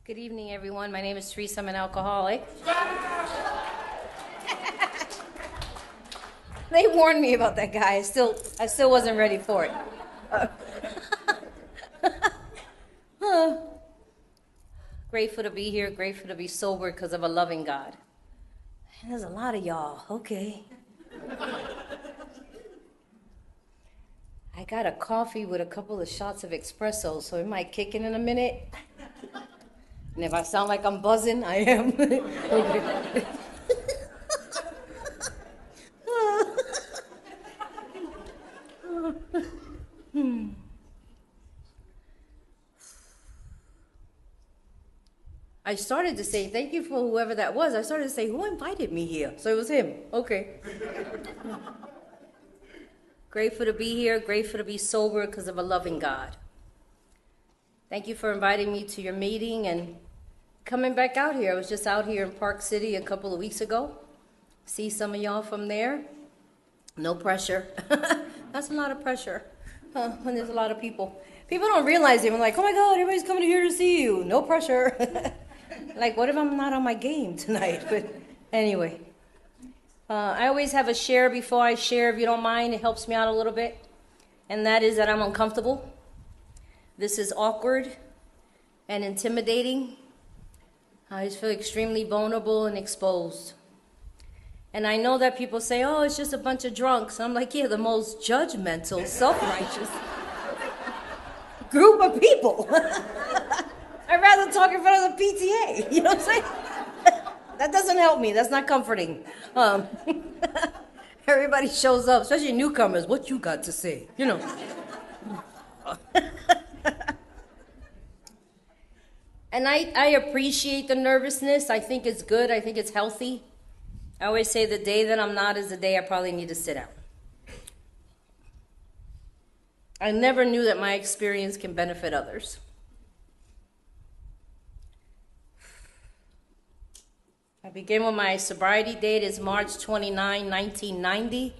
Good evening, everyone. My name is Theresa. I'm an alcoholic. They warned me about that guy. I still wasn't ready for it. Grateful to be here. Grateful to be sober because of a loving God. And there's a lot of y'all. Okay. I got a coffee with a couple of shots of espresso, so it might kick in a minute. And if I sound like I'm buzzing, I am. Okay. I started to say, thank you for whoever that was. I started to say, who invited me here? So it was him. Okay. Grateful to be here. Grateful to be sober because of a loving God. Thank you for inviting me to your meeting and coming back out here. I was just out here in Park City a couple of weeks ago. See some of y'all from there. No pressure. That's a lot of pressure when there's a lot of people. People don't realize it. I'm like, oh my God, everybody's coming here to see you. No pressure. Like, what if I'm not on my game tonight? But anyway, I always have a share before I share, if you don't mind. It helps me out a little bit. And that is that I'm uncomfortable. This is awkward and intimidating. I just feel extremely vulnerable and exposed. And I know that people say, oh, it's just a bunch of drunks. I'm like, yeah, the most judgmental, self-righteous group of people. I'd rather talk in front of the PTA. You know what I'm saying? That doesn't help me. That's not comforting. Everybody shows up, especially newcomers. What you got to say? You know. And I appreciate the nervousness. I think it's good. I think it's healthy. I always say the day that I'm not is the day I probably need to sit down. I never knew that my experience can benefit others. I began with my sobriety date is March 29, 1990.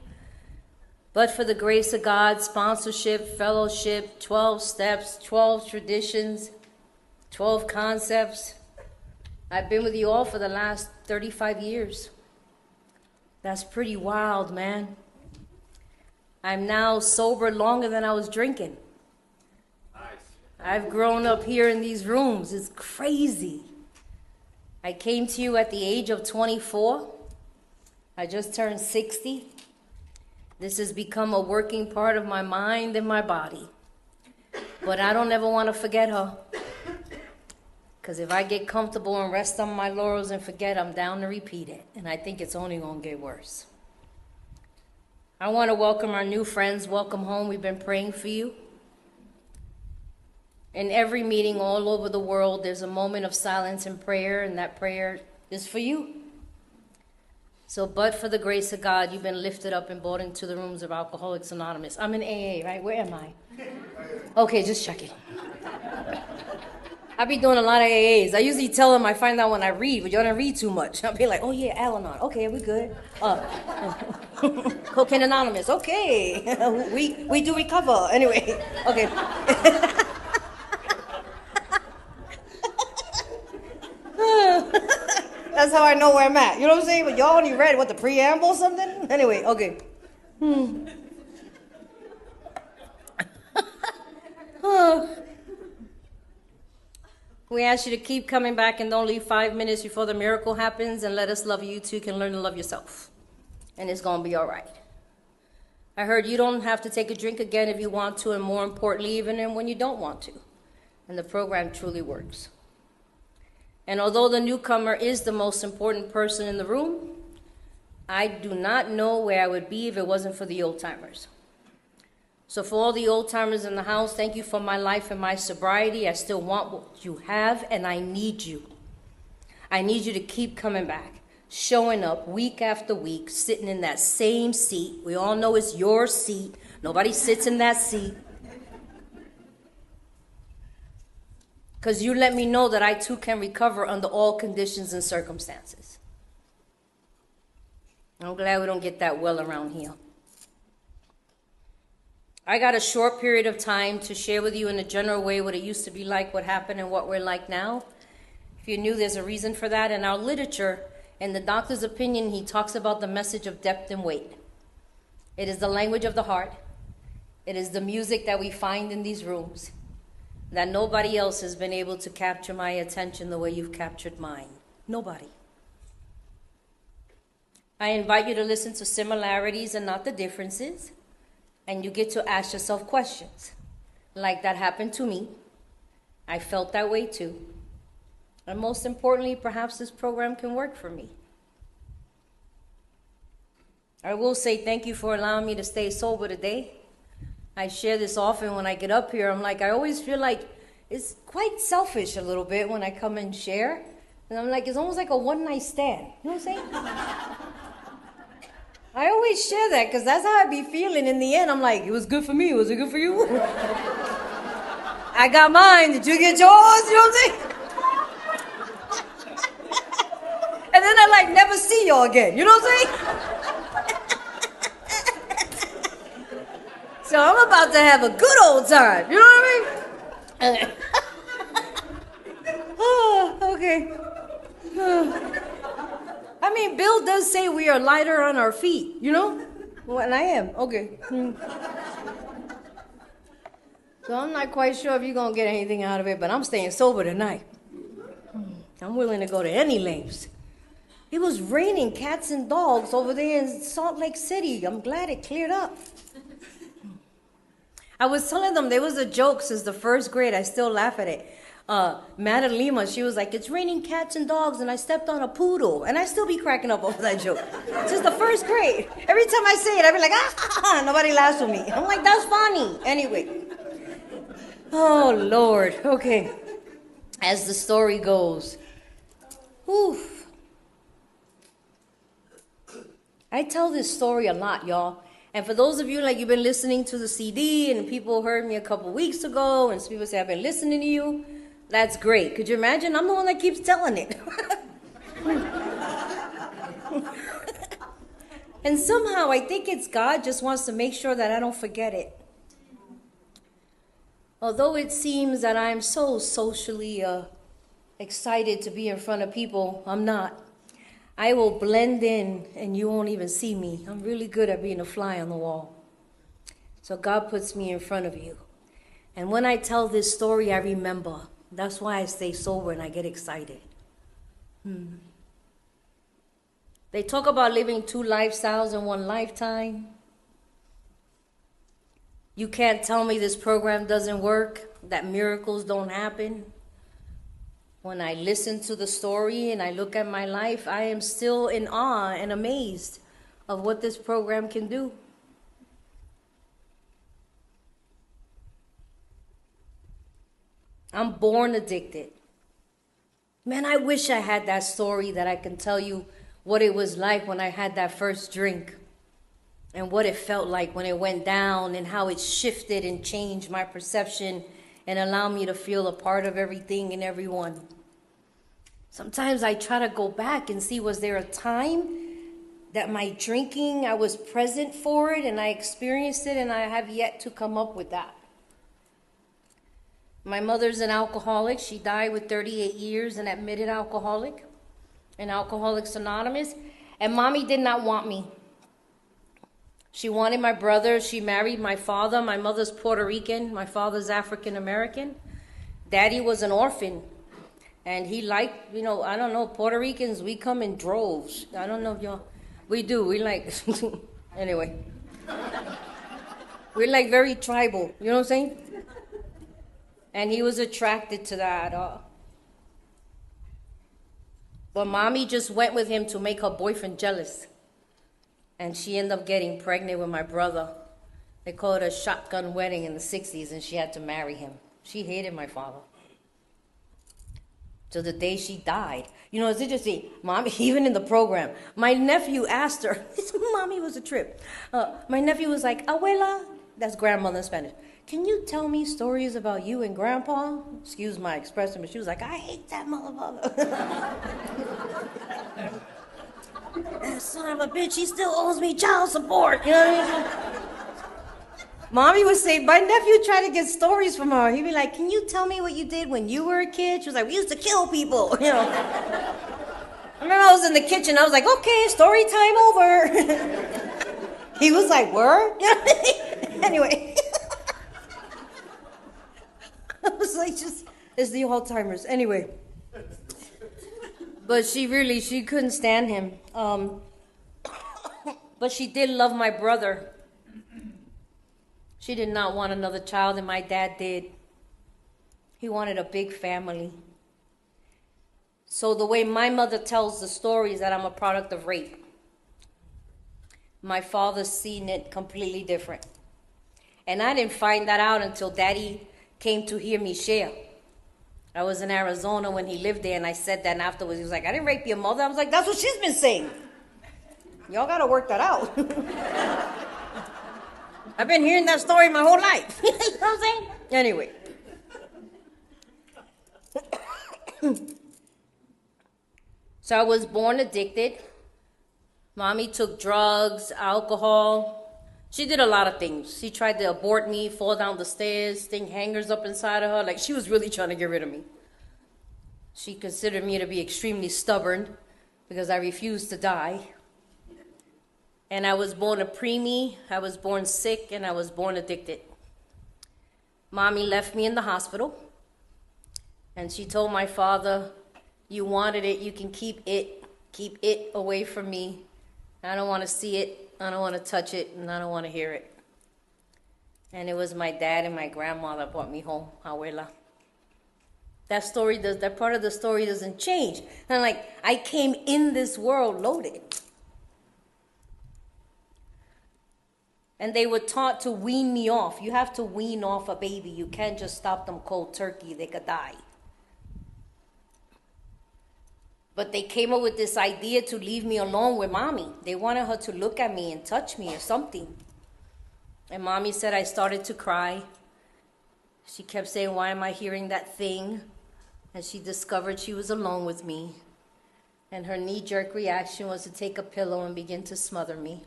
But for the grace of God, sponsorship, fellowship, 12 steps, 12 traditions, 12 concepts. I've been with you all for the last 35 years. That's pretty wild, man. I'm now sober longer than I was drinking. Nice. I've grown up here in these rooms. It's crazy. I came to you at the age of 24. I just turned 60. This has become a working part of my mind and my body. But I don't ever want to forget her. Because if I get comfortable and rest on my laurels and forget, I'm down to repeat it. And I think it's only going to get worse. I want to welcome our new friends. Welcome home. We've been praying for you. In every meeting all over the world, there's a moment of silence and prayer, and that prayer is for you. So, but for the grace of God, you've been lifted up and brought into the rooms of Alcoholics Anonymous. I'm in AA, right? Where am I? Okay, just checking. I be doing a lot of AAs. I usually tell them I find out when I read, but you don't read too much. I'll be like, oh yeah, Al-Anon. Okay, we good. Cocaine Anonymous. Okay. we do recover. Anyway, okay. That's how I know where I'm at. You know what I'm saying? But y'all only read, what, the preamble or something? Anyway, okay. We ask you to keep coming back and don't leave 5 minutes before the miracle happens, and let us love you too. You can learn to love yourself. And it's going to be all right. I heard you don't have to take a drink again if you want to, and more importantly, even when you don't want to. And the program truly works. And although the newcomer is the most important person in the room, I do not know where I would be if it wasn't for the old-timers. So for all the old-timers in the house, thank you for my life and my sobriety. I still want what you have, and I need you. I need you to keep coming back, showing up week after week, sitting in that same seat. We all know it's your seat. Nobody sits in that seat. Because you let me know that I too can recover under all conditions and circumstances. I'm glad we don't get that well around here. I got a short period of time to share with you in a general way what it used to be like, what happened, and what we're like now. If you knew, there's a reason for that. In our literature, in the doctor's opinion, he talks about the message of depth and weight. It is the language of the heart. It is the music that we find in these rooms, that nobody else has been able to capture my attention the way you've captured mine. Nobody. I invite you to listen to similarities and not the differences, and you get to ask yourself questions. Like that happened to me. I felt that way too. And most importantly, perhaps this program can work for me. I will say thank you for allowing me to stay sober today. I share this often when I get up here. I'm like, I always feel like it's quite selfish a little bit when I come and share. And I'm like, it's almost like a one-night stand. You know what I'm saying? I always share that because that's how I be feeling in the end. I'm like, it was good for me. Was it good for you? I got mine. Did you get yours? You know what I'm saying? And then I like never see y'all again. You know what I'm saying? So I'm about to have a good old time. You know what I mean? Oh, okay. I mean, Bill does say we are lighter on our feet, you know? Well, and I am. Okay. So I'm not quite sure if you're going to get anything out of it, but I'm staying sober tonight. I'm willing to go to any lengths. It was raining cats and dogs over there in Salt Lake City. I'm glad it cleared up. I was telling them there was a joke since the first grade. I still laugh at it. Madalima, she was like, it's raining cats and dogs, and I stepped on a poodle. And I still be cracking up over that joke. Since the first grade. Every time I say it, I be like, ah, nobody laughs with me. I'm like, that's funny. Anyway. Oh, Lord. Okay. As the story goes. Whew. I tell this story a lot, y'all. And for those of you, like, you've been listening to the CD, and people heard me a couple weeks ago, and people say, I've been listening to you, that's great. Could you imagine? I'm the one that keeps telling it. And somehow, I think it's God just wants to make sure that I don't forget it. Although it seems that I'm so socially excited to be in front of people, I'm not. I will blend in and you won't even see me. I'm really good at being a fly on the wall. So God puts me in front of you. And when I tell this story, I remember. That's why I stay sober and I get excited. They talk about living 2 lifestyles in 1 lifetime. You can't tell me this program doesn't work, that miracles don't happen. When I listen to the story and I look at my life, I am still in awe and amazed of what this program can do. I'm born addicted. Man, I wish I had that story that I can tell you what it was like when I had that first drink and what it felt like when it went down and how it shifted and changed my perception and allowed me to feel a part of everything and everyone. Sometimes I try to go back and see, was there a time that my drinking, I was present for it and I experienced it, and I have yet to come up with that. My mother's an alcoholic. She died with 38 years, an admitted alcoholic, in Alcoholics Anonymous. And Mommy did not want me. She wanted my brother. She married my father. My mother's Puerto Rican. My father's African American. Daddy was an orphan. And he liked, I don't know, Puerto Ricans, we come in droves. I don't know if y'all, we do. We like, anyway. We're like very tribal, you know what I'm saying? And he was attracted to that. But Mommy just went with him to make her boyfriend jealous. And she ended up getting pregnant with my brother. They called it a shotgun wedding in the 60s, and she had to marry him. She hated my father. To the day she died. It's interesting. Mommy, even in the program, my nephew asked her, Mommy was a trip. My nephew was like, Abuela, that's grandmother in Spanish. Can you tell me stories about you and Grandpa? Excuse my expression, but she was like, I hate that motherfucker. That son of a bitch, he still owes me child support. You know what I mean? Mommy would say, my nephew tried to get stories from her. He'd be like, can you tell me what you did when you were a kid? She was like, we used to kill people, you know. I remember I was in the kitchen. I was like, okay, story time over. He was like, word? Anyway. I was like, just, it's the Alzheimer's. Anyway. But she couldn't stand him. But she did love my brother. She did not want another child, and my dad did. He wanted a big family. So the way my mother tells the story is that I'm a product of rape. My father's seen it completely different. And I didn't find that out until Daddy came to hear me share. I was in Arizona when he lived there, and I said that, and afterwards he was like, I didn't rape your mother. I was like, that's what she's been saying. Y'all got to work that out. I've been hearing that story my whole life. You know what I'm saying? Anyway. So I was born addicted. Mommy took drugs, alcohol. She did a lot of things. She tried to abort me, fall down the stairs, sting hangers up inside of her. Like, she was really trying to get rid of me. She considered me to be extremely stubborn because I refused to die. And I was born a preemie, I was born sick, and I was born addicted. Mommy left me in the hospital, and she told my father, you wanted it, you can keep it away from me. I don't want to see it, I don't want to touch it, and I don't want to hear it. And it was my dad and my grandma that brought me home, abuela. That part of the story doesn't change. And like, I came in this world loaded. And they were taught to wean me off. You have to wean off a baby. You can't just stop them cold turkey. They could die. But they came up with this idea to leave me alone with Mommy. They wanted her to look at me and touch me or something. And Mommy said I started to cry. She kept saying, why am I hearing that thing? And she discovered she was alone with me. And her knee-jerk reaction was to take a pillow and begin to smother me.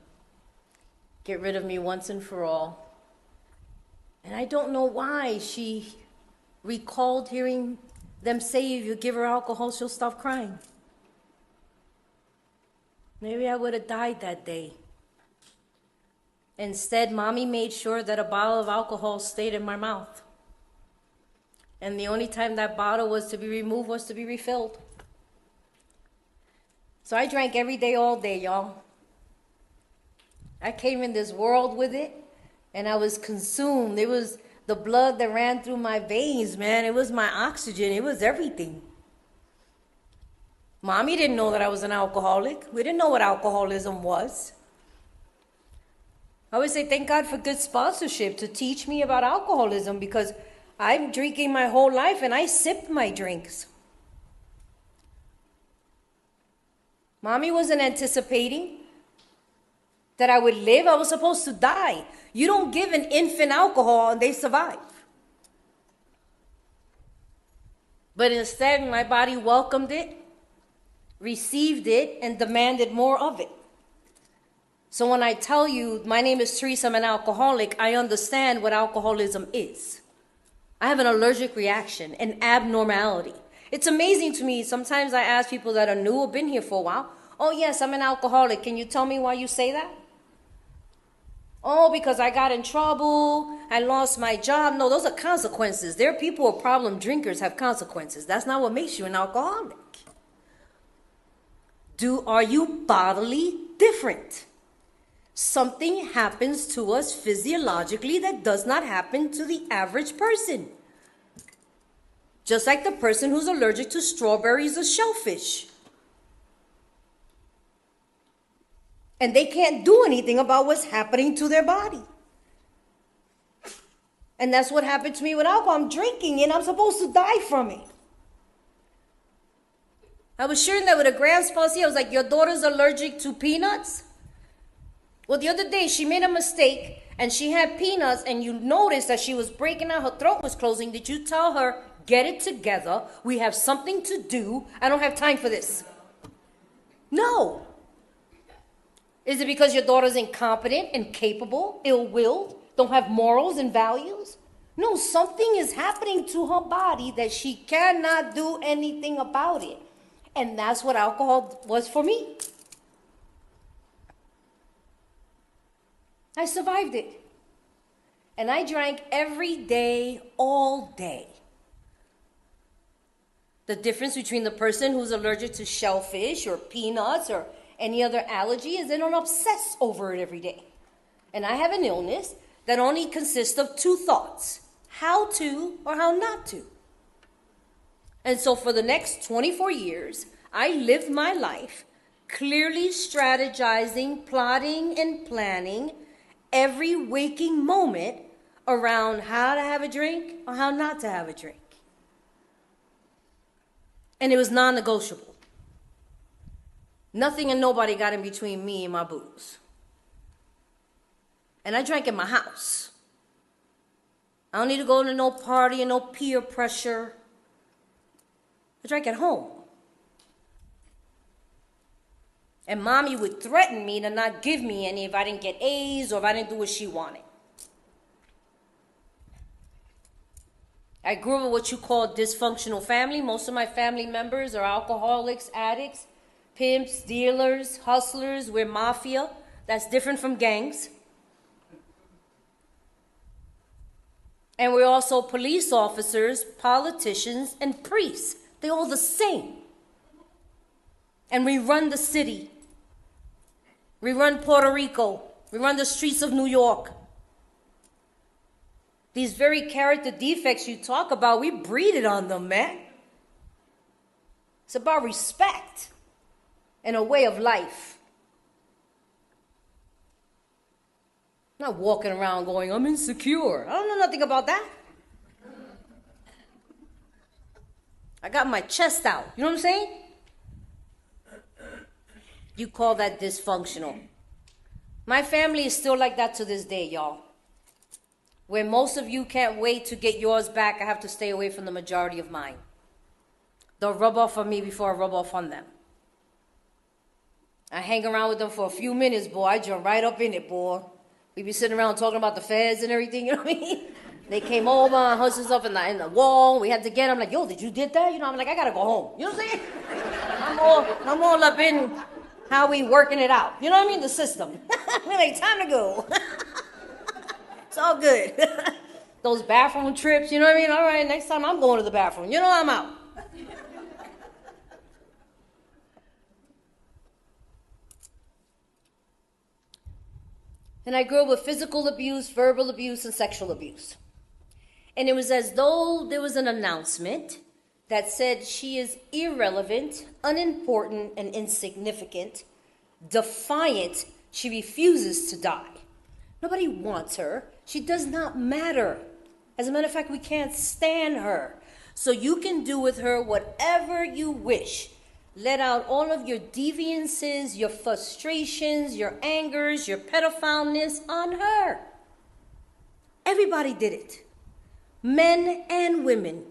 Get rid of me once and for all. And I don't know why she recalled hearing them say if you give her alcohol, she'll stop crying. Maybe I would have died that day. Instead, Mommy made sure that a bottle of alcohol stayed in my mouth. And the only time that bottle was to be removed was to be refilled. So I drank every day, all day, y'all. I came in this world with it, and I was consumed. It was the blood that ran through my veins, man. It was my oxygen. It was everything. Mommy didn't know that I was an alcoholic. We didn't know what alcoholism was. I always say, thank God for good sponsorship to teach me about alcoholism, because I'm drinking my whole life, and I sipped my drinks. Mommy wasn't anticipating that I would live. I was supposed to die. You don't give an infant alcohol and they survive. But instead, my body welcomed it, received it, and demanded more of it. So when I tell you, my name is Theresa, I'm an alcoholic, I understand what alcoholism is. I have an allergic reaction, an abnormality. It's amazing to me. Sometimes I ask people that are new or been here for a while, oh yes, I'm an alcoholic. Can you tell me why you say that? Oh, because I got in trouble, I lost my job. No, those are consequences. There are people who are problem drinkers have consequences. That's not what makes you an alcoholic. Are you bodily different? Something happens to us physiologically that does not happen to the average person. Just like the person who's allergic to strawberries or shellfish. And they can't do anything about what's happening to their body. And that's what happened to me with alcohol. I'm drinking and I'm supposed to die from it. I was sharing that with a grand sponsor. I was like, your daughter's allergic to peanuts? Well, the other day she made a mistake and she had peanuts, and you noticed that she was breaking out, her throat was closing. Did you tell her, get it together, we have something to do, I don't have time for this? No. Is it because your daughter's incompetent, incapable, ill-willed, don't have morals and values. No, something is happening to her body that she cannot do anything about it. And that's what alcohol was for me. I survived it. And I drank every day, all day. The difference between the person who's allergic to shellfish or peanuts or any other allergy is they don't obsess over it every day. And I have an illness that only consists of two thoughts: how to or how not to. And so for the next 24 years, I lived my life clearly strategizing, plotting, and planning every waking moment around how to have a drink or how not to have a drink. And it was non-negotiable. Nothing and nobody got in between me and my booze. And I drank in my house. I don't need to go to no party and no peer pressure. I drank at home. And mommy would threaten me to not give me any if I didn't get A's or if I didn't do what she wanted. I grew up with what you call dysfunctional family. Most of my family members are alcoholics, addicts, pimps, dealers, hustlers. We're mafia. That's different from gangs. And we're also police officers, politicians, and priests. They're all the same. And we run the city. We run Puerto Rico. We run the streets of New York. These very character defects you talk about, we breed it on them, man. It's about respect and a way of life. I'm not walking around going, I'm insecure. I don't know nothing about that. I got my chest out. You know what I'm saying? You call that dysfunctional. My family is still like that to this day, y'all. Where most of you can't wait to get yours back, I have to stay away from the majority of mine. They'll rub off on me before I rub off on them. I hang around with them for a few minutes, boy. I jump right up in it, boy. We be sitting around talking about the feds and everything, you know what I mean? They came over and hustled us up in the wall. We had to get them. Like, yo, did you did that? You know, I'm like, I gotta go home. You know what I'm saying? I'm all up in how we working it out. You know what I mean? The system. We're like, time to go. It's all good. Those bathroom trips, you know what I mean? All right, next time I'm going to the bathroom. You know, I'm out. And I grew up with physical abuse, verbal abuse, and sexual abuse. And it was as though there was an announcement that said she is irrelevant, unimportant, and insignificant, defiant. She refuses to die. Nobody wants her. She does not matter. As a matter of fact, we can't stand her. So you can do with her whatever you wish. Let out all of your deviances, your frustrations, your angers, your pedophileness on her. Everybody did it. Men and women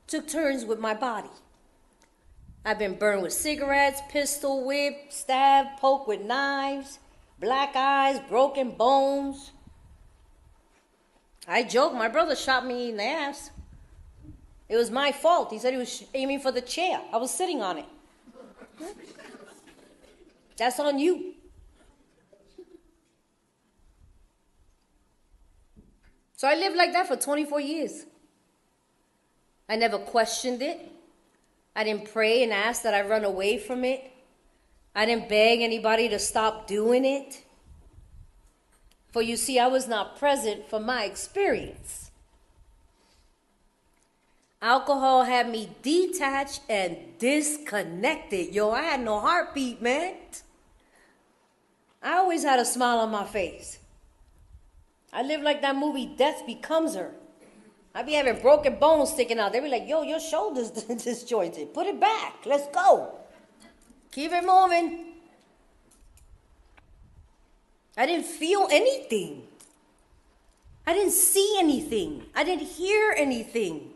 took turns with my body. I've been burned with cigarettes, pistol whipped, stabbed, poked with knives, black eyes, broken bones. I joke, my brother shot me in the ass. It was my fault. He said he was aiming for the chair. I was sitting on it. That's on you. So I lived like that for 24 years. I never questioned it. I didn't pray and ask that I run away from it. I didn't beg anybody to stop doing it. For you see, I was not present for my experience. Alcohol had me detached and disconnected. Yo, I had no heartbeat, man. I always had a smile on my face. I lived like that movie, Death Becomes Her. I be having broken bones sticking out. They be like, yo, your shoulder's disjointed. Put it back. Let's go. Keep it moving. I didn't feel anything. I didn't see anything. I didn't hear anything.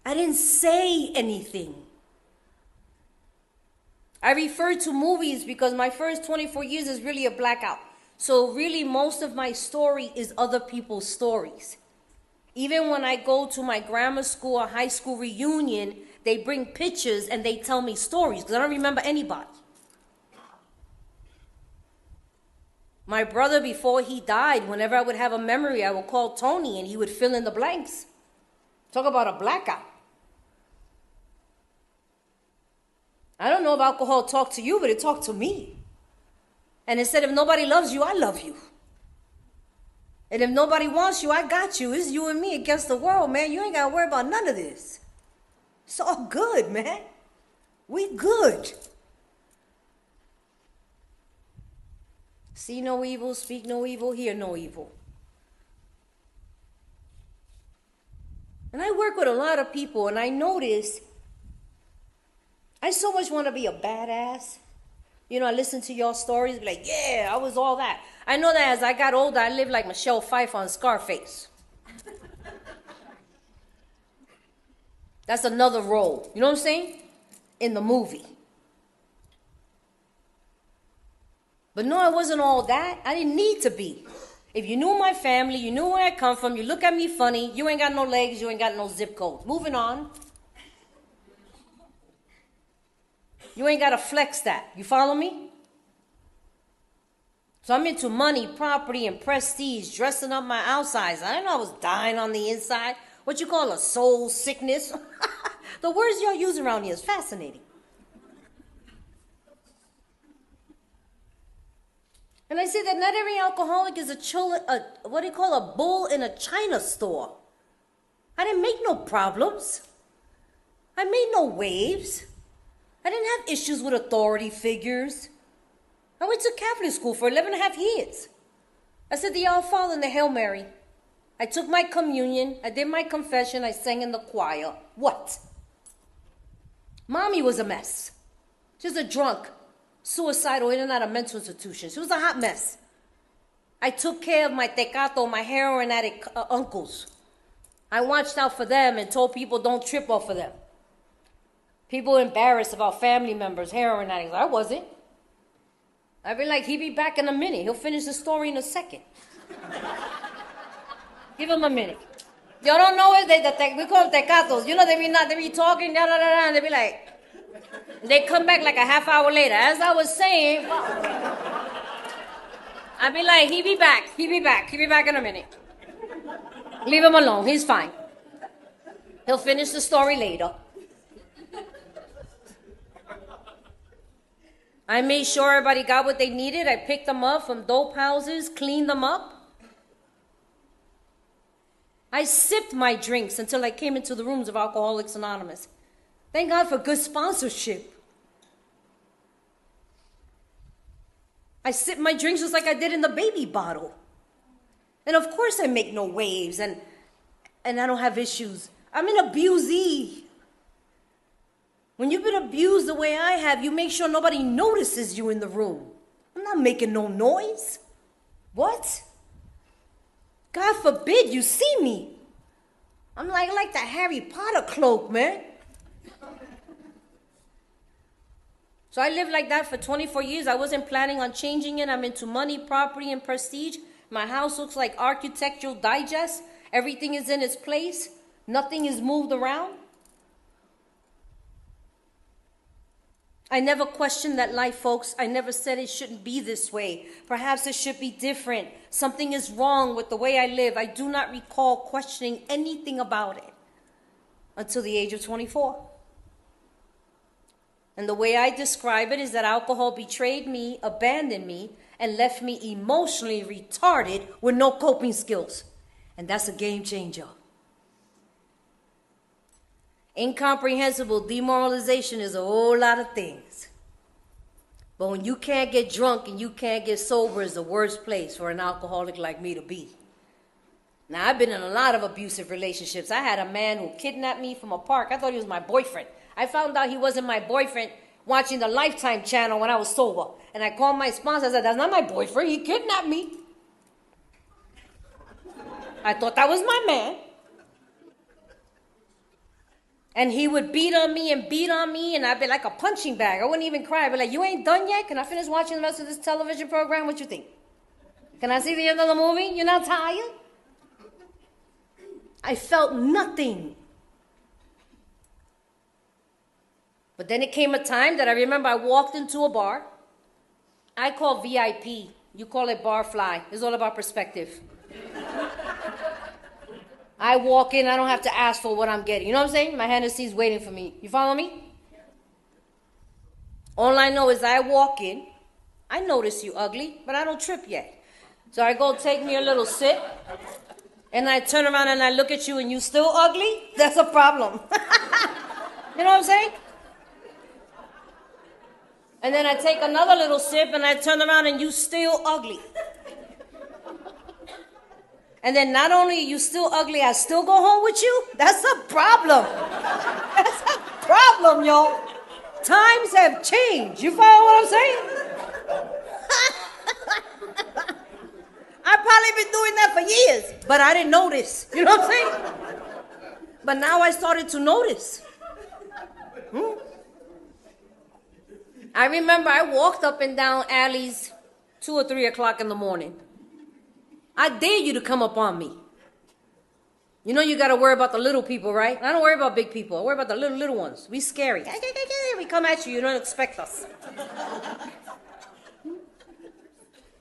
I didn't say anything. I refer to movies because my first 24 years is really a blackout. So really, most of my story is other people's stories. Even when I go to my grammar school or high school reunion, they bring pictures and they tell me stories because I don't remember anybody. My brother, before he died, whenever I would have a memory, I would call Tony and he would fill in the blanks. Talk about a blackout. I don't know if alcohol talked to you, but it talked to me. And it said, if nobody loves you, I love you. And if nobody wants you, I got you. It's you and me against the world, man. You ain't got to worry about none of this. It's all good, man. We good. See no evil, speak no evil, hear no evil. And I work with a lot of people, and I notice I so much want to be a badass. You know, I listen to y'all stories, be like, yeah, I was all that. I know that as I got older, I lived like Michelle Pfeiffer on Scarface. That's another role. You know what I'm saying? In the movie. But no, I wasn't all that. I didn't need to be. If you knew my family, you knew where I come from, you look at me funny, you ain't got no legs, you ain't got no zip code. Moving on. You ain't got to flex that. You follow me? So I'm into money, property, and prestige, dressing up my outsides. I didn't know I was dying on the inside. What you call a soul sickness? The words y'all use around here is fascinating. And I say that not every alcoholic is a bull in a china store. I didn't make no problems. I made no waves. I didn't have issues with authority figures. I went to Catholic school for 11 and a half years. I said the Our Father and the Hail Mary. I took my communion. I did my confession. I sang in the choir. What? Mommy was a mess. She was a drunk, suicidal, in and out of mental institutions. She was a hot mess. I took care of my tecato, my heroin addict uncles. I watched out for them and told people don't trip off of them. People embarrassed about family members, heroin addicts. I wasn't. I'd be like, he'll be back in a minute. He'll finish the story in a second. Give him a minute. Y'all don't know it. We call them tecatos. You know, they be talking, da, da, da, da, and they be like, they come back like a half hour later. As I was saying, I'd be like, he'll be back in a minute. Leave him alone, he's fine. He'll finish the story later. I made sure everybody got what they needed. I picked them up from dope houses, cleaned them up. I sipped my drinks until I came into the rooms of Alcoholics Anonymous. Thank God for good sponsorship. I sipped my drinks just like I did in the baby bottle. And of course I make no waves and I don't have issues. I'm an abusee. When you've been abused the way I have, you make sure nobody notices you in the room. I'm not making no noise. What? God forbid you see me. I'm like the Harry Potter cloak, man. So I lived like that for 24 years. I wasn't planning on changing it. I'm into money, property, and prestige. My house looks like Architectural Digest. Everything is in its place. Nothing is moved around. I never questioned that life, folks. I never said it shouldn't be this way. Perhaps it should be different. Something is wrong with the way I live. I do not recall questioning anything about it until the age of 24. And the way I describe it is that alcohol betrayed me, abandoned me, and left me emotionally retarded with no coping skills. And that's a game changer. Incomprehensible demoralization is a whole lot of things. But when you can't get drunk and you can't get sober is the worst place for an alcoholic like me to be. Now, I've been in a lot of abusive relationships. I had a man who kidnapped me from a park. I thought he was my boyfriend. I found out he wasn't my boyfriend watching the Lifetime channel when I was sober. And I called my sponsor. I said, that's not my boyfriend. He kidnapped me. I thought that was my man. And he would beat on me, and I'd be like a punching bag. I wouldn't even cry. I'd be like, you ain't done yet? Can I finish watching the rest of this television program? What you think? Can I see the end of the movie? You're not tired? I felt nothing. But then it came a time that I remember I walked into a bar. I call VIP. You call it bar fly. It's all about perspective. I walk in, I don't have to ask for what I'm getting. You know what I'm saying? My Hennessy's waiting for me. You follow me? All I know is I walk in. I notice you ugly, but I don't trip yet. So I go take me a little sip. And I turn around and I look at you and you still ugly? That's a problem. You know what I'm saying? And then I take another little sip and I turn around and you still ugly. And then not only are you still ugly, I still go home with you? That's a problem. That's a problem, yo. Times have changed. You follow what I'm saying? I've probably been doing that for years, but I didn't notice. You know what I'm saying? But now I started to notice. I remember I walked up and down alleys 2 or 3 o'clock in the morning. I dare you to come up on me. You know you got to worry about the little people, right? I don't worry about big people. I worry about the little ones. We scary. We come at you. You don't expect us.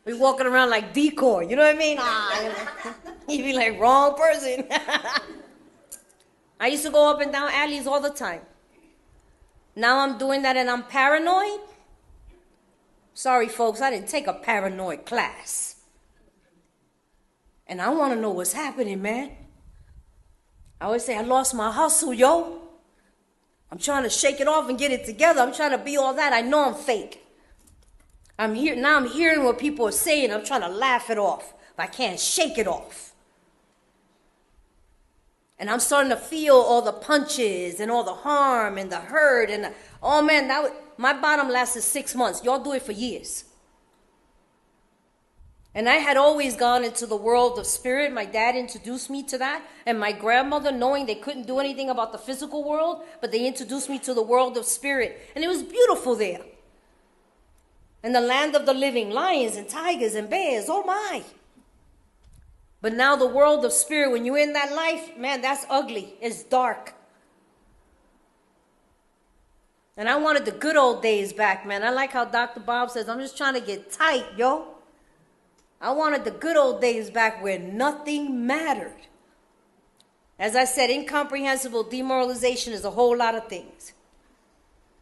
We walking around like decoy. You know what I mean? You be like, wrong person. I used to go up and down alleys all the time. Now I'm doing that and I'm paranoid. Sorry, folks, I didn't take a paranoid class. And I want to know what's happening, man. I always say, I lost my hustle, yo. I'm trying to shake it off and get it together. I'm trying to be all that. I know I'm fake. I'm hearing what people are saying. I'm trying to laugh it off. But I can't shake it off. And I'm starting to feel all the punches and all the harm and the hurt. And oh, man, my bottom lasted 6 months. Y'all do it for years. And I had always gone into the world of spirit. My dad introduced me to that. And my grandmother, knowing they couldn't do anything about the physical world, but they introduced me to the world of spirit. And it was beautiful there. And the land of the living, lions and tigers and bears, oh my. But now the world of spirit, when you're in that life, man, that's ugly. It's dark. And I wanted the good old days back, man. I like how Dr. Bob says, I'm just trying to get tight, yo. I wanted the good old days back where nothing mattered. As I said, incomprehensible demoralization is a whole lot of things.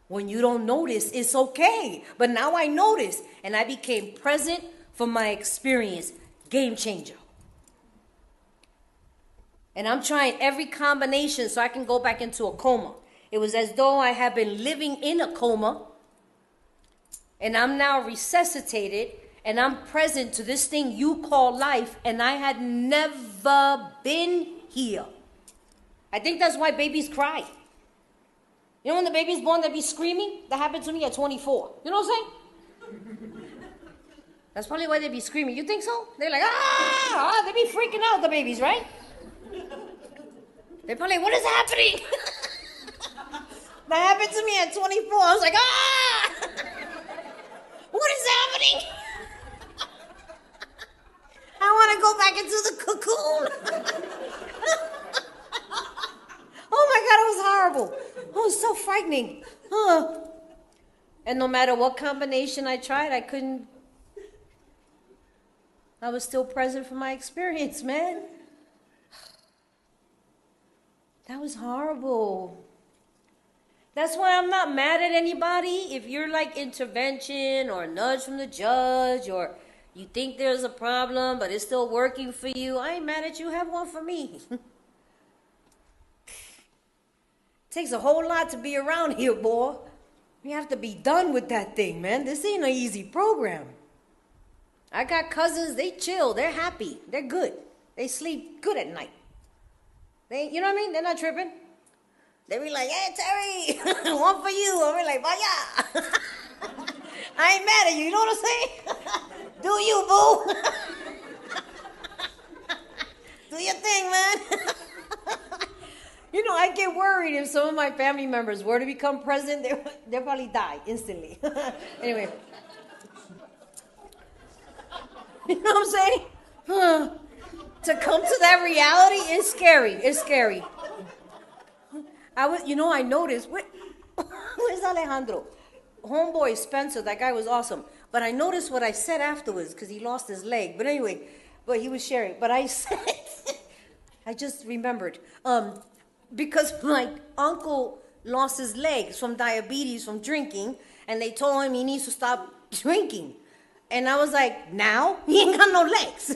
When you don't notice, it's okay. But now I notice, and I became present for my experience. Game changer. And I'm trying every combination so I can go back into a coma. It was as though I had been living in a coma, and I'm now resuscitated, and I'm present to this thing you call life, and I had never been here. I think that's why babies cry. You know when the baby's born, they be screaming? That happened to me at 24. You know what I'm saying? That's probably why they be screaming. You think so? They're like, they be freaking out, the babies, right? They're probably like, what is happening? That happened to me at 24. I was like, what is happening? I want to go back into the cocoon. Oh my God, it was horrible. Oh, it was so frightening. And no matter what combination I tried, I couldn't. I was still present for my experience, man. That was horrible. That's why I'm not mad at anybody. If you're like intervention or a nudge from the judge, or you think there's a problem but it's still working for you, I ain't mad at you. Have one for me. Takes a whole lot to be around here, boy. You have to be done with that thing, man. This ain't an easy program. I got cousins, they chill, they're happy, they're good. They sleep good at night. You know what I mean? They're not tripping. They be like, hey, Terry, one for you. I be like, vaya. I ain't mad at you, you know what I'm saying? Do you, boo? Do your thing, man. You know, I get worried if some of my family members were to become president, they'll probably die instantly. Anyway. You know what I'm saying? Huh. To come to that reality is scary. It's scary. I noticed, where's Alejandro? Homeboy Spencer, that guy was awesome. But I noticed what I said afterwards because he lost his leg. But anyway, he was sharing. But I said, I just remembered, because my uncle lost his legs from diabetes, from drinking, and they told him he needs to stop drinking. And I was like, now? He ain't got no legs.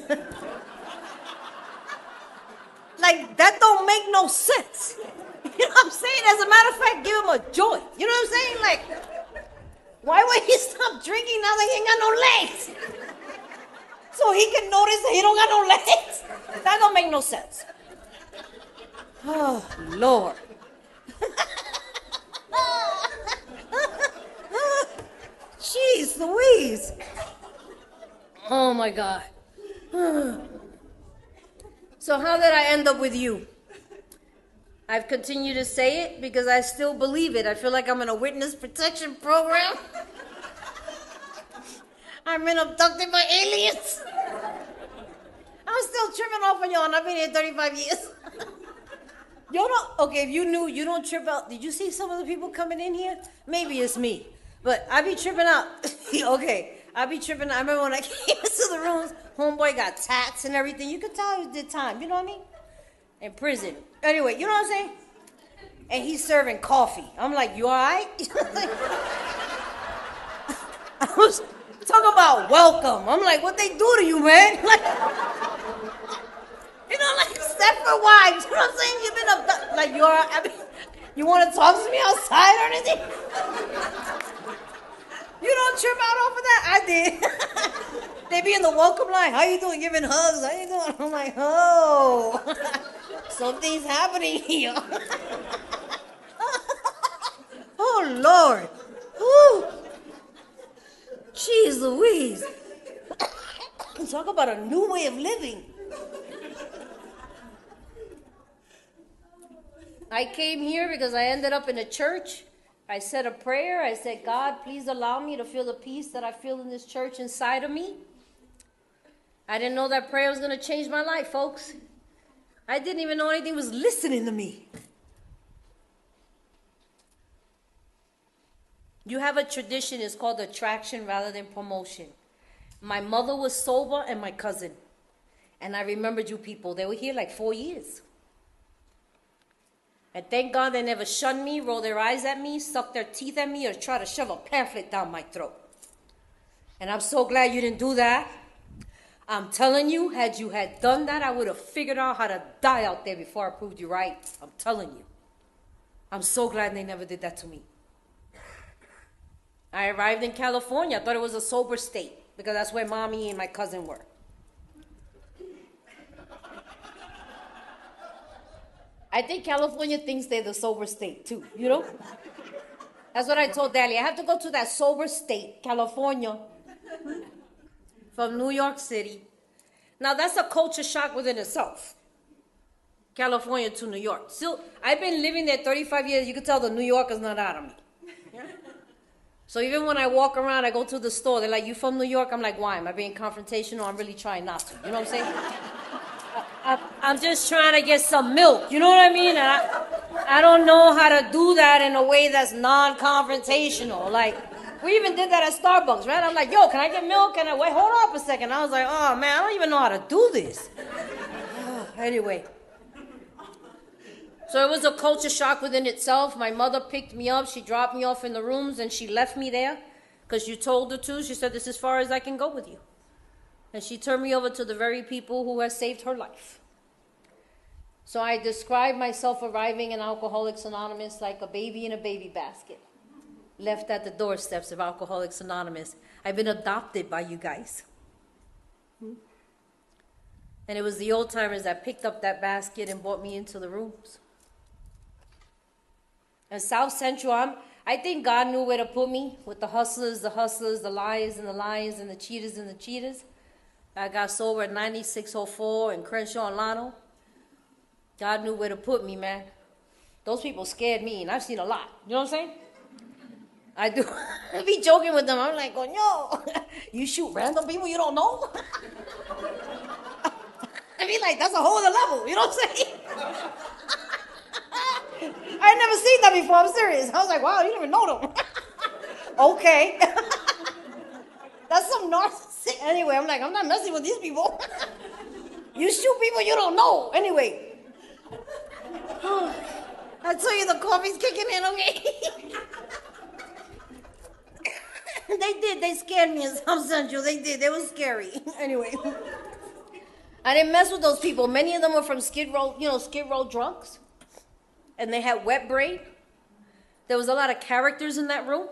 Like, that don't make no sense. You know what I'm saying? As a matter of fact, give him a joint. You know what I'm saying? Like, why would he stop drinking now that he ain't got no legs? So he can notice that he don't got no legs? That don't make no sense. Oh, Lord. Jeez Louise. Oh, my God. So how did I end up with you? I've continued to say it because I still believe it. I feel like I'm in a witness protection program. I've been abducted by aliens. I'm still tripping off on y'all, and I've been here 35 years. Okay, if you knew, you don't trip out. Did you see some of the people coming in here? Maybe it's me, but I be tripping out. Okay, I be tripping out. I remember when I came into the rooms, homeboy got tats and everything. You could tell he did time, you know what I mean? In prison. Anyway, you know what I'm saying? And he's serving coffee. I'm like, you all right? I was talking about welcome. I'm like, what they do to you, man? Like, like Stepford Wives. You know what I'm saying? You've been abducted. Like, you all right? I mean, you want to talk to me outside or anything? You don't trip out over that? I did. They be in the welcome line. How you doing? Giving hugs. How you doing? I'm like, oh. Something's happening here. Oh, Lord. Woo. Jeez Louise. Talk about a new way of living. I came here because I ended up in a church. I said a prayer. I said, God, please allow me to feel the peace that I feel in this church inside of me. I didn't know that prayer was going to change my life, folks. I didn't even know anything was listening to me. You have a tradition, it's called attraction rather than promotion. My mother was sober and my cousin. And I remembered you people. They were here like 4 years. And thank God they never shunned me, rolled their eyes at me, sucked their teeth at me, or tried to shove a pamphlet down my throat. And I'm so glad you didn't do that. I'm telling you, had you had done that, I would have figured out how to die out there before I proved you right. I'm telling you. I'm so glad they never did that to me. I arrived in California. I thought it was a sober state because that's where mommy and my cousin were. I think California thinks they're the sober state too, you know? That's what I told Dali. I have to go to that sober state, California, from New York City. Now, that's a culture shock within itself. California to New York. Still, I've been living there 35 years. You can tell the New Yorker's not out of me. Yeah? So even when I walk around, I go to the store, they're like, you from New York? I'm like, why? Am I being confrontational? I'm really trying not to. You know what I'm saying? I'm just trying to get some milk. You know what I mean? And I don't know how to do that in a way that's non-confrontational. Like, we even did that at Starbucks, right? I'm like, yo, can I get milk? And I wait, hold up a second. I was like, oh, man, I don't even know how to do this. Anyway. So it was a culture shock within itself. My mother picked me up. She dropped me off in the rooms, and she left me there because you told her to. She said, this is as far as I can go with you. And she turned me over to the very people who have saved her life. So I describe myself arriving in Alcoholics Anonymous like a baby in a baby basket, left at the doorsteps of Alcoholics Anonymous. I've been adopted by you guys. And it was the old timers that picked up that basket and brought me into the rooms. And South Central, I think God knew where to put me with the hustlers, the liars and the lions, and the cheaters and the cheaters. I got sober at 9604 in Crenshaw and Lano. God knew where to put me, man. Those people scared me, and I've seen a lot. You know what I'm saying? I do. I be joking with them. I'm like, coño, you shoot random people you don't know? I mean, like, that's a whole other level. You know what I'm saying? I never seen that before. I'm serious. I was like, wow, you don't even know them. Okay. That's some narcissist. Anyway, I'm like, I'm not messing with these people. You shoot people you don't know. Anyway. I tell you, the coffee's kicking in, okay? They did. They scared me in South Central. They did. They were scary. Anyway. I didn't mess with those people. Many of them were from Skid Row, Skid Row drunks. And they had wet brain. There was a lot of characters in that room.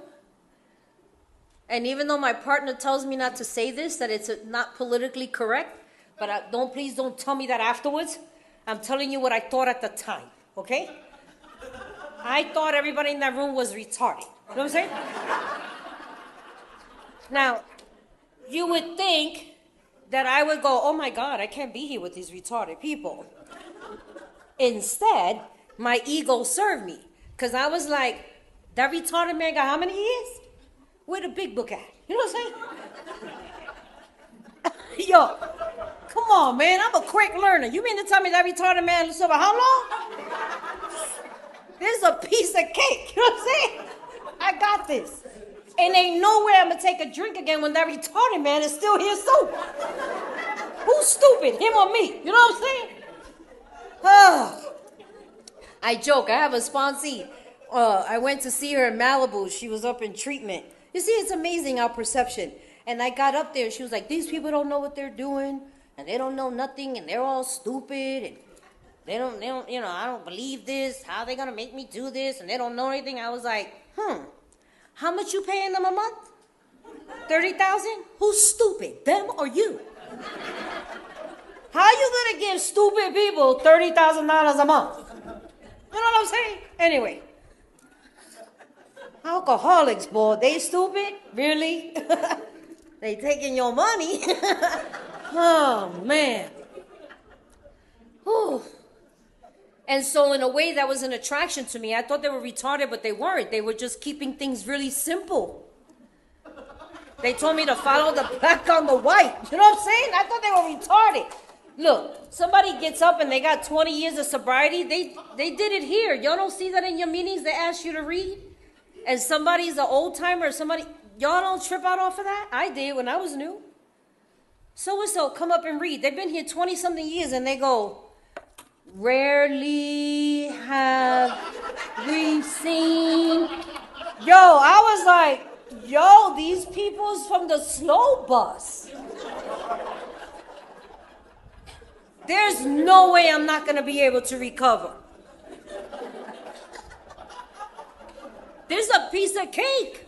And even though my partner tells me not to say this, that it's not politically correct, but please don't tell me that afterwards. I'm telling you what I thought at the time, okay? I thought everybody in that room was retarded. You know what I'm saying? Now, you would think that I would go, oh my God, I can't be here with these retarded people. Instead, my ego served me. Because I was like, that retarded man got how many years? Where the big book at? You know what I'm saying? Yo, come on, man. I'm a quick learner. You mean to tell me that retarded man lives over how long? This is a piece of cake. You know what I'm saying? I got this. And ain't no way I'm going to take a drink again when that retarded man is still here sober. Who's stupid, him or me? You know what I'm saying? I joke. I have a sponsee. I went to see her in Malibu. She was up in treatment. You see, it's amazing our perception. And I got up there, and she was like, these people don't know what they're doing, and they don't know nothing, and they're all stupid, and they don't, I don't believe this. How are they going to make me do this? And they don't know anything. I was like, how much you paying them a month? 30,000? Who's stupid, them or you? How you going to give stupid people $30,000 a month? You know what I'm saying? Anyway. Alcoholics, boy, they stupid? Really? They taking your money? Oh, man. Whew. And so in a way that was an attraction to me. I thought they were retarded, but they weren't. They were just keeping things really simple. They told me to follow the black on the white. You know what I'm saying? I thought they were retarded. Look, somebody gets up and they got 20 years of sobriety. They did it here. Y'all don't see that in your meetings? They ask you to read? And somebody's an old timer, y'all don't trip out off of that? I did when I was new. So-and-so, come up and read. They've been here 20-something years, and they go, rarely have we seen. Yo, I was like, yo, these people's from the slow bus. There's no way I'm not going to be able to recover. There's a piece of cake.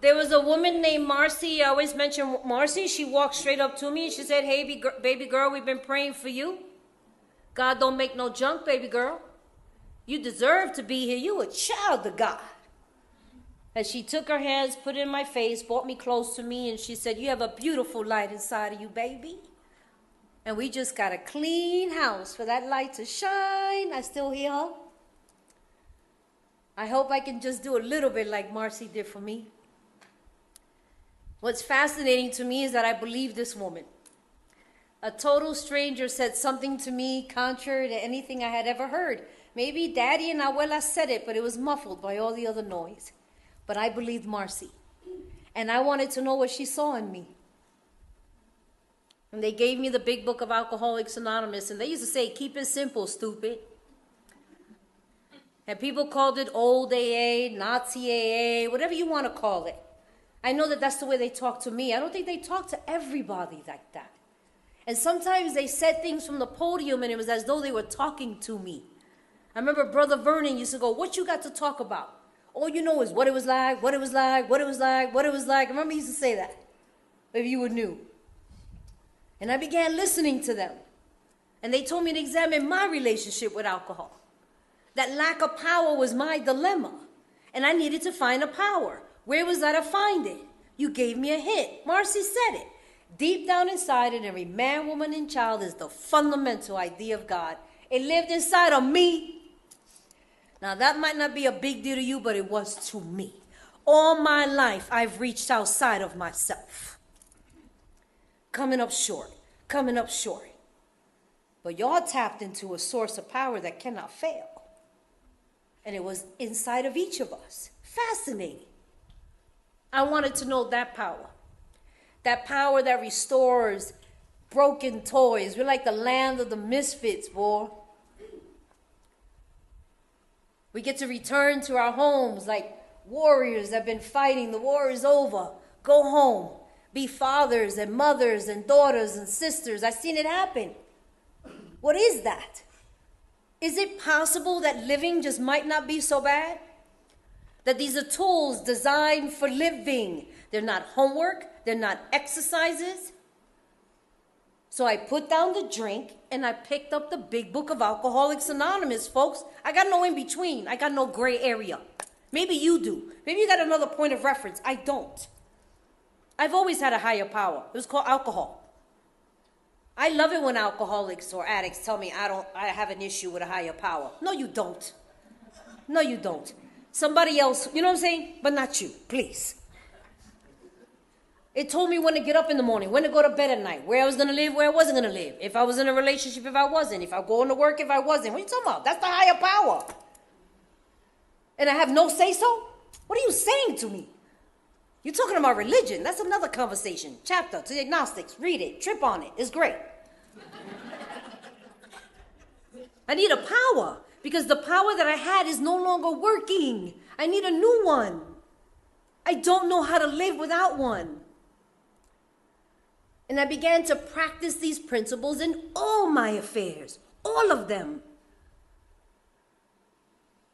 There was a woman named Marcy. I always mention Marcy. She walked straight up to me and she said, hey, baby girl, we've been praying for you. God don't make no junk, baby girl. You deserve to be here. You a child of God. And she took her hands, put it in my face, brought me close to me, and she said, you have a beautiful light inside of you, baby. And we just got a clean house for that light to shine. I still hear her. I hope I can just do a little bit like Marcy did for me. What's fascinating to me is that I believe this woman. A total stranger said something to me contrary to anything I had ever heard. Maybe Daddy and Abuela said it, but it was muffled by all the other noise. But I believed Marcy. And I wanted to know what she saw in me. And they gave me the big book of Alcoholics Anonymous, and they used to say, keep it simple, stupid. And people called it old AA, Nazi AA, whatever you want to call it. I know that that's the way they talk to me. I don't think they talk to everybody like that. And sometimes they said things from the podium and it was as though they were talking to me. I remember Brother Vernon used to go, what you got to talk about? All you know is what it was like, what it was like, what it was like, what it was like. I remember he used to say that, if you were new. And I began listening to them. And they told me to examine my relationship with alcohol. That lack of power was my dilemma. And I needed to find a power. Where was I to find it? You gave me a hint. Marcy said it. Deep down inside in every man, woman, and child is the fundamental idea of God. It lived inside of me. Now, that might not be a big deal to you, but it was to me. All my life, I've reached outside of myself. Coming up short, coming up short. But y'all tapped into a source of power that cannot fail. And it was inside of each of us. Fascinating. I wanted to know that power. That power that restores broken toys. We're like the land of the misfits, boy. We get to return to our homes like warriors that have been fighting. The war is over. Go home. Be fathers and mothers and daughters and sisters. I've seen it happen. What is that? Is it possible that living just might not be so bad? That these are tools designed for living. They're not homework. They're not exercises. So I put down the drink and I picked up the big book of Alcoholics Anonymous, folks. I got no in between. I got no gray area. Maybe you do. Maybe you got another point of reference. I don't. I've always had a higher power. It was called alcohol. I love it when alcoholics or addicts tell me I have an issue with a higher power. No, you don't. No, you don't. Somebody else, you know what I'm saying? But not you, please. It told me when to get up in the morning, when to go to bed at night, where I was going to live, where I wasn't going to live, if I was in a relationship, if I wasn't, if I was going to work, if I wasn't. What are you talking about? That's the higher power. And I have no say-so? What are you saying to me? You're talking about religion. That's another conversation. Chapter to the agnostics. Read it. Trip on it. It's great. I need a power because the power that I had is no longer working. I need a new one. I don't know how to live without one. And I began to practice these principles in all my affairs, all of them.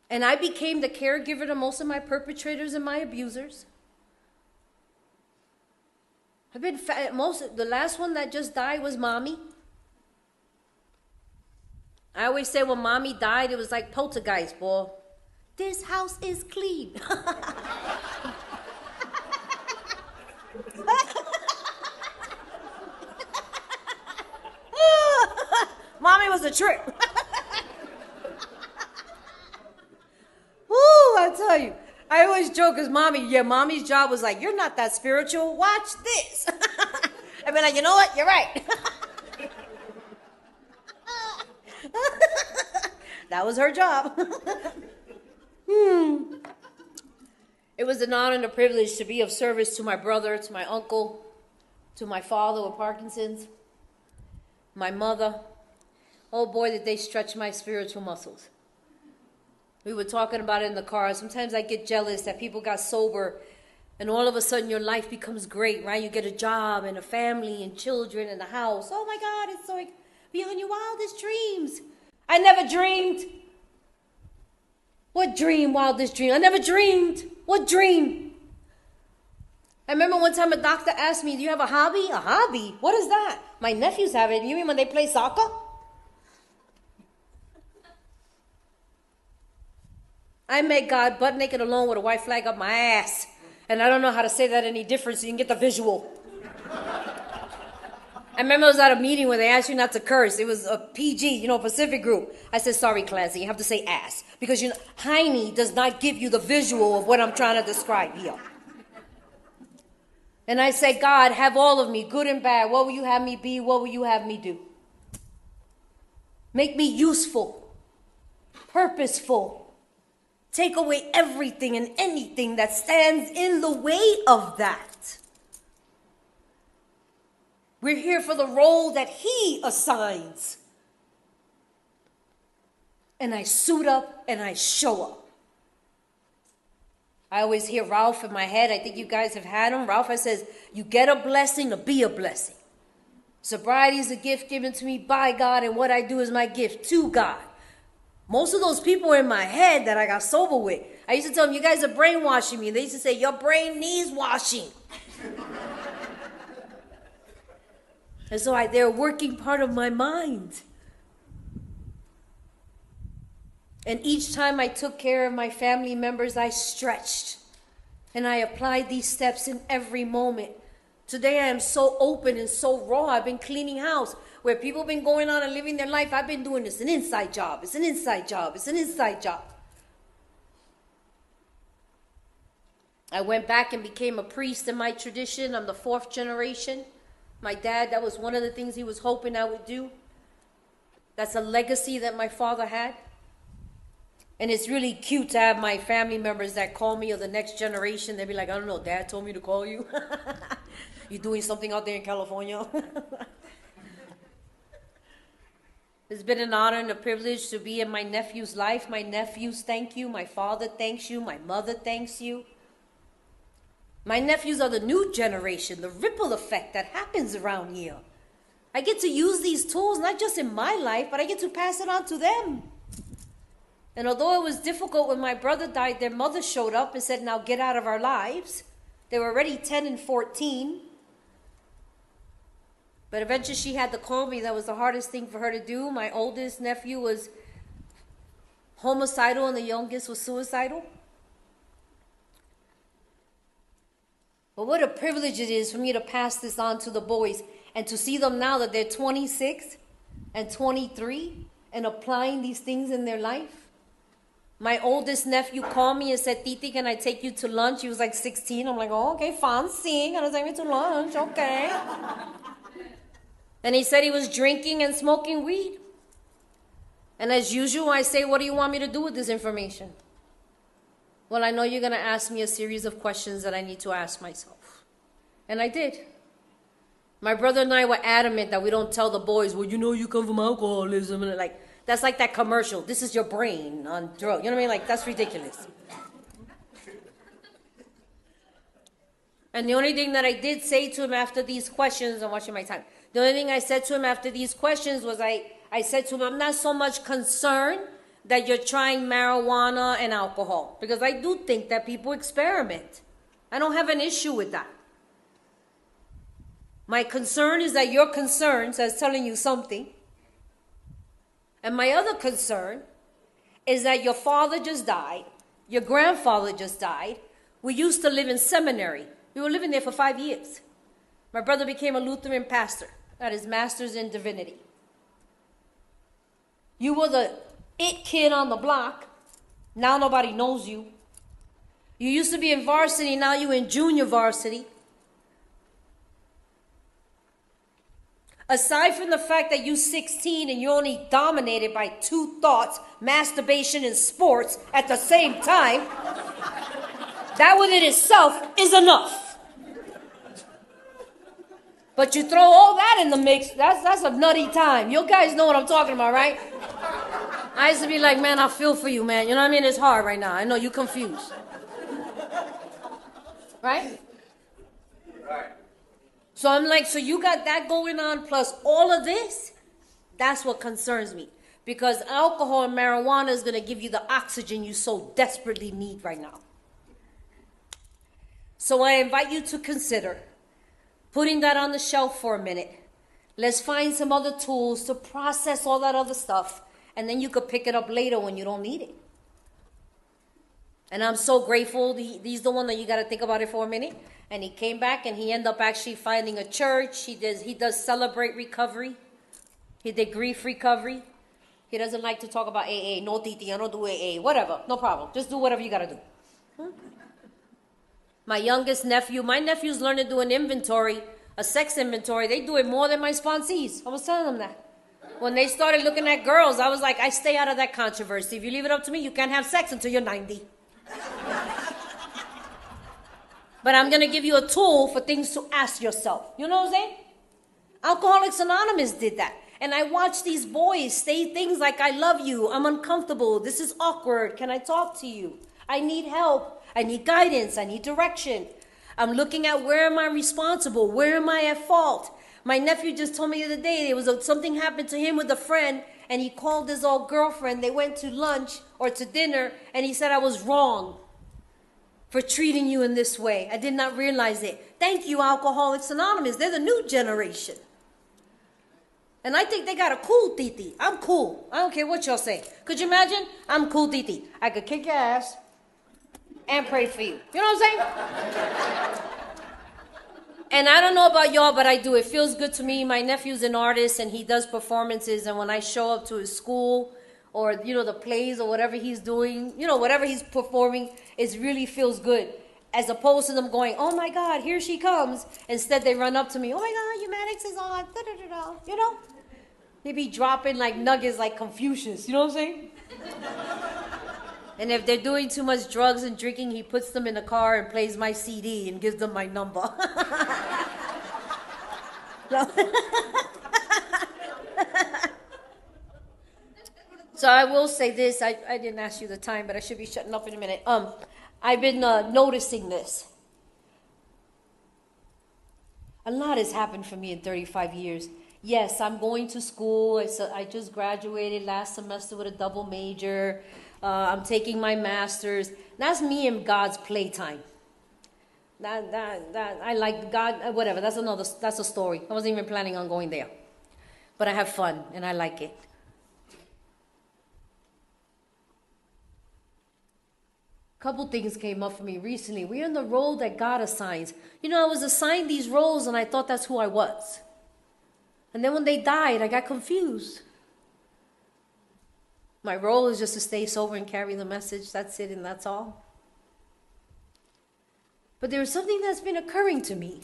And I became the caregiver to most of my perpetrators and my abusers. The last one that just died was Mommy. I always say when Mommy died, it was like poltergeist, boy. This house is clean. Mommy was a trip. Woo, I tell you. I always joke because Mommy's job was like, you're not that spiritual. Watch this. I'd be like, you know what? You're right. That was her job. It was an honor and a privilege to be of service to my brother, to my uncle, to my father with Parkinson's, my mother. Oh boy, did they stretch my spiritual muscles. We were talking about it in the car. Sometimes I get jealous that people got sober and all of a sudden your life becomes great, right? You get a job and a family and children and a house. Oh my God, it's so beyond your wildest dreams. I never dreamed. What dream, wildest dream? I never dreamed. What dream? I remember one time a doctor asked me, do you have a hobby? A hobby? What is that? My nephews have it. You mean when they play soccer? I met God butt naked alone with a white flag up my ass. And I don't know how to say that any different so you can get the visual. I remember I was at a meeting where they asked you not to curse. It was a PG, Pacific group. I said, sorry, Clancy, you have to say ass. Because, Heine does not give you the visual of what I'm trying to describe here. And I said, God, have all of me, good and bad. What will you have me be? What will you have me do? Make me useful, purposeful. Take away everything and anything that stands in the way of that. We're here for the role that He assigns. And I suit up and I show up. I always hear Ralph in my head. I think you guys have had him. Ralph says, you get a blessing to be a blessing. Sobriety is a gift given to me by God, and what I do is my gift to God. Most of those people in my head that I got sober with, I used to tell them, you guys are brainwashing me. And they used to say, your brain needs washing. And so they're a working part of my mind. And each time I took care of my family members, I stretched. And I applied these steps in every moment. Today I am so open and so raw. I've been cleaning house. Where people have been going on and living their life, I've been doing this. An inside job. It's an inside job. It's an inside job. I went back and became a priest in my tradition. I'm the 4th generation. My dad, that was one of the things he was hoping I would do. That's a legacy that my father had. And it's really cute to have my family members that call me, or the next generation. They'll be like, I don't know, Dad told me to call you. You doing something out there in California? It's been an honor and a privilege to be in my nephew's life. My nephews thank you. My father thanks you. My mother thanks you. My nephews are the new generation, the ripple effect that happens around here. I get to use these tools, not just in my life, but I get to pass it on to them. And although it was difficult when my brother died, their mother showed up and said, now get out of our lives. They were already 10 and 14. But eventually she had to call me. That was the hardest thing for her to do. My oldest nephew was homicidal and the youngest was suicidal. But what a privilege it is for me to pass this on to the boys and to see them now that they're 26 and 23 and applying these things in their life. My oldest nephew called me and said, Titi, can I take you to lunch? He was like 16. I'm like, oh, okay, fancy. Gonna take me to lunch, okay. And he said he was drinking and smoking weed. And as usual, I say, what do you want me to do with this information? Well, I know you're going to ask me a series of questions that I need to ask myself. And I did. My brother and I were adamant that we don't tell the boys, well, you know you come from alcoholism. And like, that's like that commercial. This is your brain on drugs. You know what I mean? Like, that's ridiculous. And the only thing that I did say to him after these questions, I'm watching my time. The only thing I said to him after these questions was I said to him, I'm not so much concerned that you're trying marijuana and alcohol. Because I do think that people experiment. I don't have an issue with that. My concern is that your concern says telling you something. And my other concern is that your father just died. Your grandfather just died. We used to live in seminary. We were living there for 5 years. My brother became a Lutheran pastor. Got his master's in divinity. You were the it kid on the block. Now nobody knows you. You used to be in varsity. Now you're in junior varsity. Aside from the fact that you're 16 and you're only dominated by 2 thoughts, masturbation and sports at the same time, that within itself is enough. But you throw all that in the mix, that's a nutty time. You guys know what I'm talking about, right? I used to be like, man, I feel for you, man. You know what I mean? It's hard right now. I know you're confused. Right? So I'm like, so you got that going on plus all of this? That's what concerns me. Because alcohol and marijuana is going to give you the oxygen you so desperately need right now. So I invite you to consider putting that on the shelf for a minute. Let's find some other tools to process all that other stuff. And then you could pick it up later when you don't need it. And I'm so grateful. He's the one that you got to think about it for a minute. And he came back and he ended up actually finding a church. He does celebrate recovery. He did grief recovery. He doesn't like to talk about AA. No, Titi, I don't do AA. Whatever, no problem. Just do whatever you got to do. My youngest nephew, my nephews learned to do an inventory, a sex inventory. They do it more than my sponsees. I was telling them that. When they started looking at girls, I was like, I stay out of that controversy. If you leave it up to me, you can't have sex until you're 90. But I'm going to give you a tool for things to ask yourself. You know what I'm saying? Alcoholics Anonymous did that. And I watched these boys say things like, I love you, I'm uncomfortable, this is awkward, can I talk to you? I need help, I need guidance, I need direction. I'm looking at where am I responsible, where am I at fault? My nephew just told me the other day, something happened to him with a friend, and he called his old girlfriend. They went to lunch or to dinner, and he said, I was wrong for treating you in this way. I did not realize it. Thank you, Alcoholics Anonymous. They're the new generation. And I think they got a cool Titi. I'm cool. I don't care what y'all say. Could you imagine? I'm cool Titi. I could kick your ass and pray for you. You know what I'm saying? And I don't know about y'all, but I do. It feels good to me. My nephew's an artist, and he does performances. And when I show up to his school or, the plays or whatever he's doing, whatever he's performing, it really feels good. as opposed to them going, oh my God, here she comes. Instead, they run up to me, oh my God, Humanics is on, da-da-da-da. You know? They be dropping like nuggets like Confucius, you know what I'm saying? And if they're doing too much drugs and drinking, he puts them in the car and plays my CD and gives them my number. So I will say this, I didn't ask you the time, but I should be shutting up in a minute. I've been noticing this. A lot has happened for me in 35 years. Yes, I'm going to school. I just graduated last semester with a double major. I'm taking my master's. That's me and God's playtime. I like God, whatever. That's a story. I wasn't even planning on going there. But I have fun and I like it. Couple things came up for me recently. We're in the role that God assigns. You know, I was assigned these roles and I thought that's who I was. And then when they died, I got confused. My role is just to stay sober and carry the message. That's it and that's all. But there's something that's been occurring to me.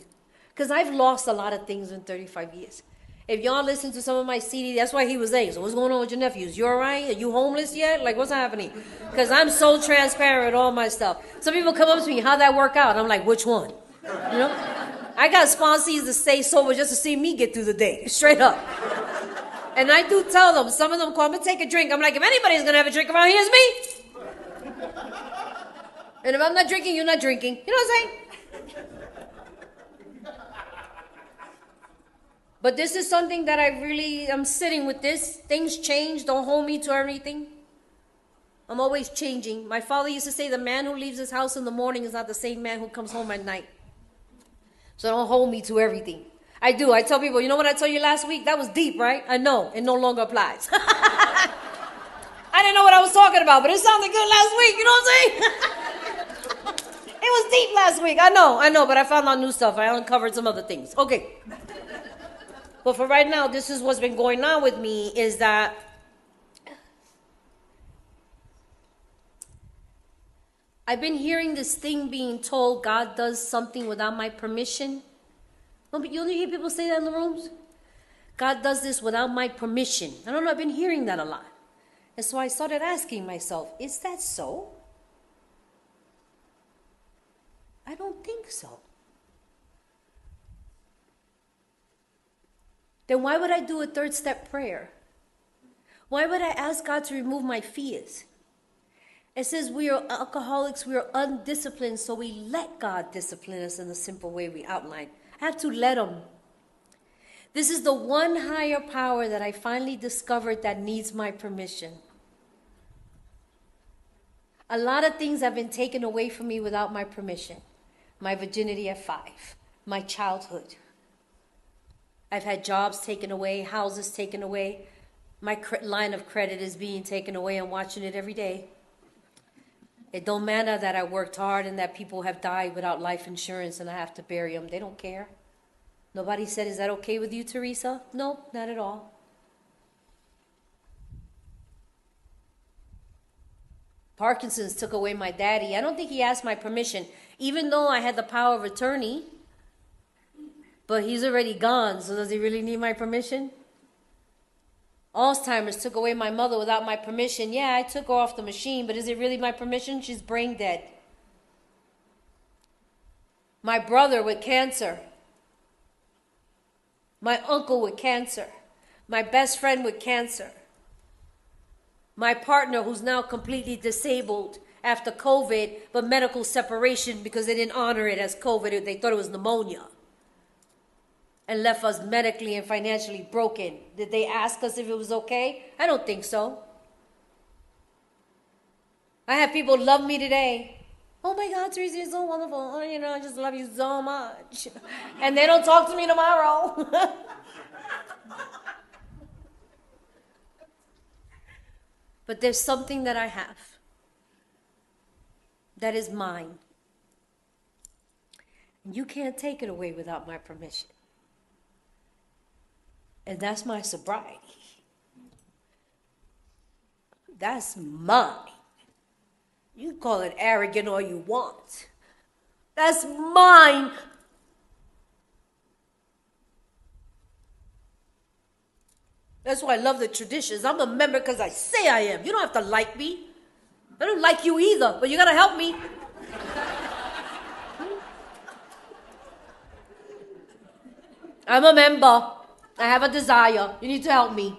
Because I've lost a lot of things in 35 years. If y'all listen to some of my CD, that's why he was saying, so what's going on with your nephews? You all right? Are you homeless yet? Like, what's happening? Because I'm so transparent with all my stuff. Some people come up to me, how'd that work out? I'm like, which one? You know? I got sponsees to stay sober just to see me get through the day. Straight up. And I do tell them, some of them call me, take a drink. I'm like, if anybody's going to have a drink around here, it's me. And if I'm not drinking, you're not drinking. You know what I'm saying? But this is something that I'm sitting with this. Things change. Don't hold me to everything. I'm always changing. My father used to say the man who leaves his house in the morning is not the same man who comes home at night. So don't hold me to everything. I do. I tell people, you know what I told you last week? That was deep, right? I know. It no longer applies. I didn't know what I was talking about, but it sounded good last week. You know what I'm saying? It was deep last week. I know, but I found out new stuff. I uncovered some other things. Okay. But for right now, this is what's been going on with me is that I've been hearing this thing being told God does something without my permission. You only hear people say that in the rooms? God does this without my permission. I don't know, I've been hearing that a lot. And so I started asking myself, is that so? I don't think so. Then why would I do a third step prayer? Why would I ask God to remove my fears? It says we are alcoholics, we are undisciplined, so we let God discipline us in the simple way we outlined. I have to let him. This is the one higher power that I finally discovered that needs my permission. A lot of things have been taken away from me without my permission. My virginity at 5, my childhood. I've had jobs taken away, houses taken away. My line of credit is being taken away. I'm watching it every day. It don't matter that I worked hard and that people have died without life insurance and I have to bury them. They don't care. Nobody said, is that okay with you, Theresa? No, not at all. Parkinson's took away my daddy. I don't think he asked my permission, even though I had the power of attorney. But he's already gone, so does he really need my permission? Alzheimer's took away my mother without my permission. Yeah, I took her off the machine, but is it really my permission? She's brain dead. My brother with cancer. My uncle with cancer. My best friend with cancer. My partner who's now completely disabled after COVID, but medical separation because they didn't honor it as COVID. They thought it was pneumonia. And left us medically and financially broken. Did they ask us if it was okay? I don't think so. I have people love me today. Oh my God, Theresa, you're so wonderful. Oh, I just love you so much. And they don't talk to me tomorrow. But there's something that I have that is mine. And you can't take it away without my permission. And that's my sobriety. That's mine. You can call it arrogant all you want. That's mine. That's why I love the traditions. I'm a member because I say I am. You don't have to like me. I don't like you either, but you gotta help me. I'm a member. I have a desire. You need to help me.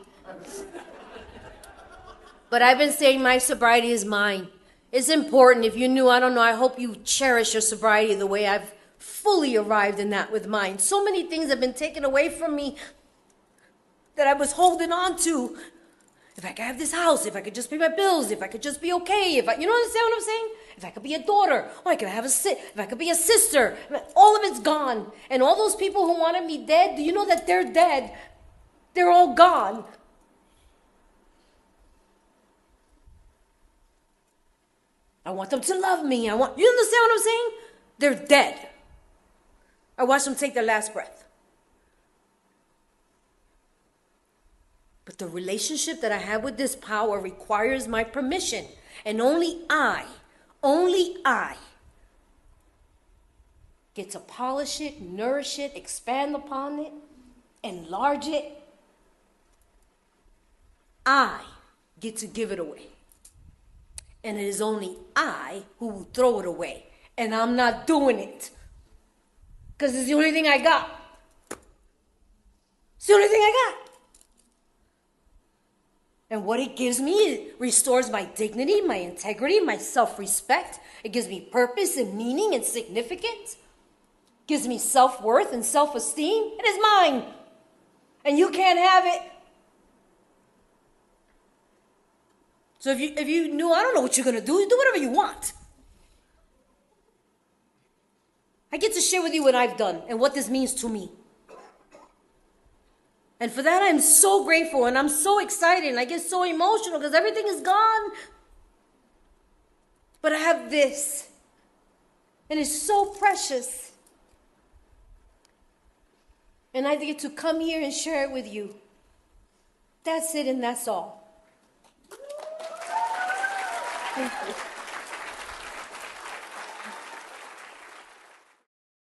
But I've been saying my sobriety is mine. It's important. If you knew, I don't know, I hope you cherish your sobriety the way I've fully arrived in that with mine. So many things have been taken away from me that I was holding on to. If I could have this house, if I could just pay my bills, if I could just be okay, you know understand what I'm saying? If I could be a daughter, or if I could be a sister, all of it's gone. And all those people who wanted me dead, do you know that they're dead? They're all gone. I want them to love me. You understand what I'm saying? They're dead. I watched them take their last breath. But the relationship that I have with this power requires my permission. And only I get to polish it, nourish it, expand upon it, enlarge it. I get to give it away. And it is only I who will throw it away. And I'm not doing it. Because it's the only thing I got. It's the only thing I got. And what it gives me, it restores my dignity, my integrity, my self-respect. It gives me purpose and meaning and significance. It gives me self-worth and self-esteem. It is mine. And you can't have it. So if you knew, I don't know what you're going to do. Do whatever you want. I get to share with you what I've done and what this means to me. And for that, I'm so grateful and I'm so excited and I get so emotional because everything is gone. But I have this. And it's so precious. And I get to come here and share it with you. That's it and that's all. Thank you.